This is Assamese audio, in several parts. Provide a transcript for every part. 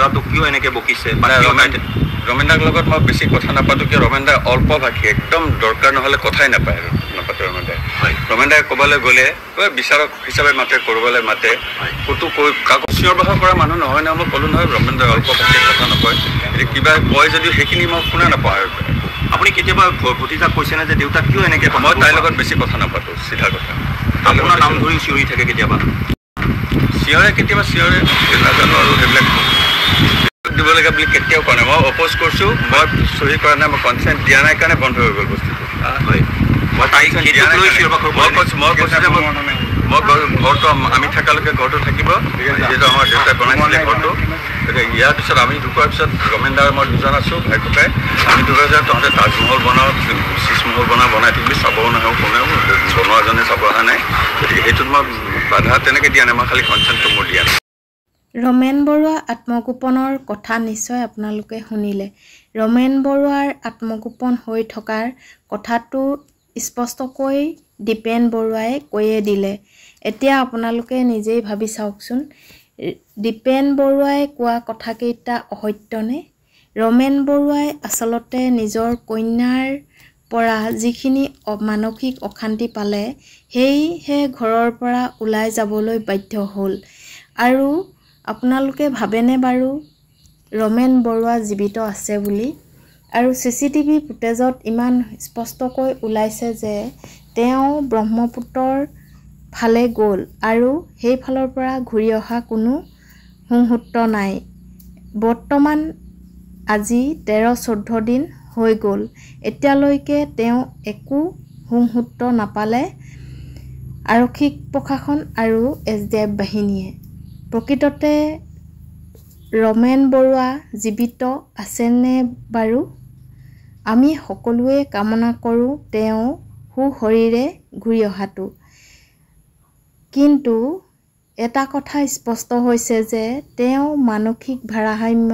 দেউতাটো কিয় এনেকৈ বকিছে ৰমেন দাৰ লগত মই বেছি কথা নাপাতো কিয় ৰমেন দা অল্প ভাষী একদম দৰকাৰ নহ'লে কথাই নাপায় আৰু নাপাতে ৰমেন দাই ক'বলৈ গ'লে বিচাৰক হিচাপে মাতে কৰিবলৈ মাতে ক'তো কাকো চিঞৰ বাখৰ কৰা মানুহ নহয় নহয় মই ক'লো নহয় ৰমেন দাই অল্প ভাষী কথা নকয় এতিয়া কিবা কয় যদিও সেইখিনি মই শুনা নাপাওঁ আৰু আপুনি কেতিয়াবা ভতিজাক কৈছেনে যে দেউতাক কিয় এনেকৈ মই তাইৰ লগত বেছি কথা নাপাতো চিধা কথা আপোনাৰ নাম ধৰি চিঞৰি থাকে কেতিয়াবা চিঞৰে নাজানো আৰু সেইবিলাক দিবলগীয়া বুলি কেতিয়াও কোৱা নাই মই অপ'জ কৰিছোঁ মই চহী কৰা নাই মই কনচেণ্ট দিয়া নাই কাৰণে বন্ধ হৈ গ'ল বস্তুটো হয় মই তাইক মই ঘৰটো আমি থকালৈকে ঘৰটো থাকিব যিহেতু আমাৰ দেউতাই বনাইছিলে ঘৰটো গতিকে ইয়াৰ পিছত আমি ঢুকোৱাৰ পিছত ৰমেন দাৰ মই দুজন আছোঁ ভাই ককাই আমি দুজন যাওঁ তহঁতে তাজমহল বনাওঁ শীশমহল বনাই থাকিবি চাব নাহোঁ কোনেও বনোৱাজনে চাব অহা নাই গতিকে সেইটোত মই বাধা তেনেকৈ দিয়া নাই মই খালি কনচেণ্টটো মোৰ দিয়া নাই ৰমেন বৰুৱা আত্মগোপনৰ কথা নিশ্চয় আপোনালোকে শুনিলে ৰমেন বৰুৱাৰ আত্মগোপন হৈ থকাৰ কথাটো স্পষ্টকৈ দীপেন বৰুৱাই কৈয়ে দিলে এতিয়া আপোনালোকে নিজেই ভাবি চাওকচোন দীপেন বৰুৱাই কোৱা কথাকেইটা অসত্যনে ৰমেন বৰুৱাই আচলতে নিজৰ কন্যাৰ পৰা যিখিনি মানসিক অশান্তি পালে সেয়েহে ঘৰৰ পৰা ওলাই যাবলৈ বাধ্য হ'ল আৰু আপোনালোকে ভাবেনে বাৰু ৰমেন বৰুৱা জীৱিত আছে বুলি আৰু CCTV ফুটেজত ইমান স্পষ্টকৈ ওলাইছে যে তেওঁ ব্ৰহ্মপুত্ৰৰ ফালে গ'ল আৰু সেই ফালৰ পৰা ঘূৰি অহা কোনো মুহূৰ্ত নাই বৰ্তমান আজি 13-14 দিন হৈ গ'ল এতিয়ালৈকে তেওঁ একো মুহূৰ্ত নাপালে আৰক্ষী প্ৰশাসন আৰু SDF বাহিনীয়ে প্ৰকৃততে ৰমেন বৰুৱা জীৱিত আছেনে বাৰু আমি সকলোৱে কামনা কৰোঁ তেওঁ সুশৰীৰে ঘূৰি অহাটো কিন্তু এটা কথা স্পষ্ট হৈছে যে তেওঁ মানসিক ভাৰসাম্য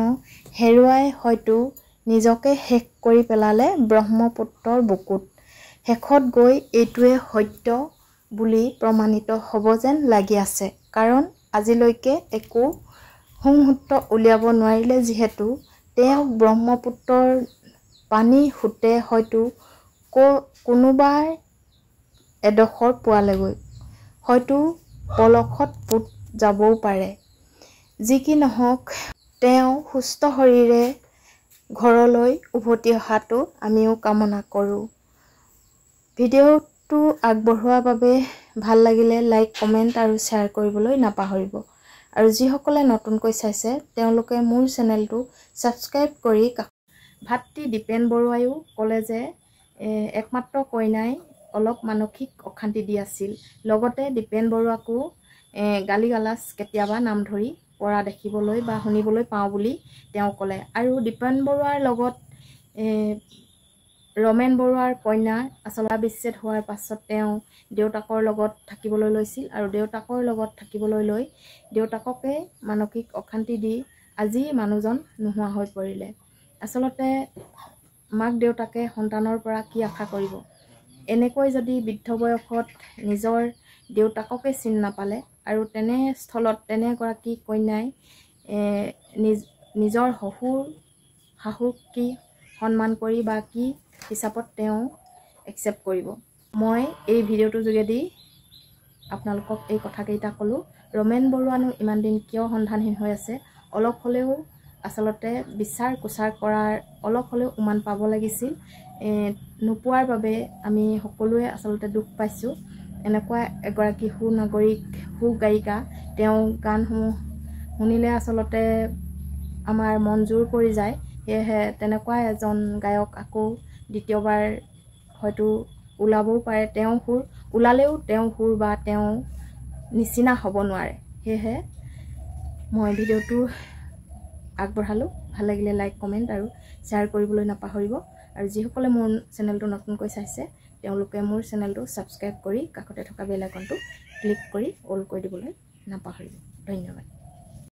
হেৰুৱাই হয়তো নিজকে শেষ কৰি পেলালে ব্ৰহ্মপুত্ৰৰ বুকুত শেষত গৈ এইটোৱে সত্য বুলি প্ৰমাণিত হ'ব যেন লাগি আছে কাৰণ আজিলৈকে একো মুহূৰ্ত উলিয়াব নোৱাৰিলে যিহেতু তেওঁ ব্ৰহ্মপুত্ৰৰ পানী সুতে হয়তো কোনোবাৰ এডোখৰ পোৱালেগৈ হয়তো পলসত পুত যাবও পাৰে যি কি নহওক তেওঁ সুস্থ শৰীৰে ঘৰলৈ উভতি অহাটো আমিও কামনা কৰোঁ ভিডিঅ'টো আগবঢ়োৱাৰ বাবে ভাল লাগিলে লাইক কমেণ্ট আৰু শ্বেয়াৰ কৰিবলৈ নাপাহৰিব আৰু যিসকলে নতুনকৈ চাইছে তেওঁলোকে মোৰ চেনেলটো ছাবস্ক্ৰাইব কৰি ভাতৃ দীপেন বৰুৱায়ো ক'লে যে একমাত্ৰ কইনাই অলপ মানসিক অশান্তি দি আছিল লগতে দীপেন বৰুৱাকো গালি গালাজ কেতিয়াবা নাম ধৰি পৰা দেখিবলৈ বা শুনিবলৈ পাওঁ বুলি তেওঁ ক'লে আৰু দীপেন বৰুৱাৰ লগত ৰমেন বৰুৱাৰ কন্যা আচলতে বিচ্ছেদ হোৱাৰ পাছত তেওঁ দেউতাকৰ লগত থাকিবলৈ লৈছিল আৰু দেউতাকৰ লগত থাকিবলৈ লৈ দেউতাককে মানসিক অশান্তি দি আজি মানুহজন নোহোৱা হৈ পৰিলে আচলতে মাক দেউতাকে সন্তানৰ পৰা কি আশা কৰিব এনেকৈ যদি বৃদ্ধ বয়সত নিজৰ দেউতাককে চিন নাপালে আৰু তেনেস্থলত তেনেগৰাকী কন্যাই নিজৰ শাহুক কি সন্মান কৰি বা কি হিচাপত তেওঁ একচেপ্ট কৰিব মই এই ভিডিঅ'টোৰ যোগেদি আপোনালোকক এই কথাকেইটা ক'লোঁ ৰমেন বৰুৱানো ইমান দিন কিয় সন্ধানহীন হৈ আছে অলপ হ'লেও আচলতে বিচাৰ কুচাৰ কৰাৰ অলপ হ'লেও উমান পাব লাগিছিল নোপোৱাৰ বাবে আমি সকলোৱে আচলতে দুখ পাইছোঁ এনেকুৱা এগৰাকী সুনাগৰিক সুগায়িকা তেওঁ গানসমূহ শুনিলে আচলতে আমাৰ মন জোৰ পৰি যায় সেয়েহে তেনেকুৱা এজন গায়ক আকৌ দ্বিতীয়বাৰ হয়তো ওলাবও পাৰে তেওঁ সুৰ ওলালেও তেওঁ সুৰ বা তেওঁ নিচিনা হ'ব নোৱাৰে সেয়েহে মই ভিডিঅ'টো আগবঢ়ালোঁ ভাল লাগিলে লাইক কমেণ্ট আৰু শ্বেয়াৰ কৰিবলৈ নাপাহৰিব আৰু যিসকলে মোৰ চেনেলটো নতুনকৈ চাইছে তেওঁলোকে মোৰ চেনেলটো ছাবস্ক্ৰাইব কৰি কাষতে থকা বেল আইকনটো ক্লিক কৰি অল কৰি দিবলৈ নাপাহৰিব ধন্যবাদ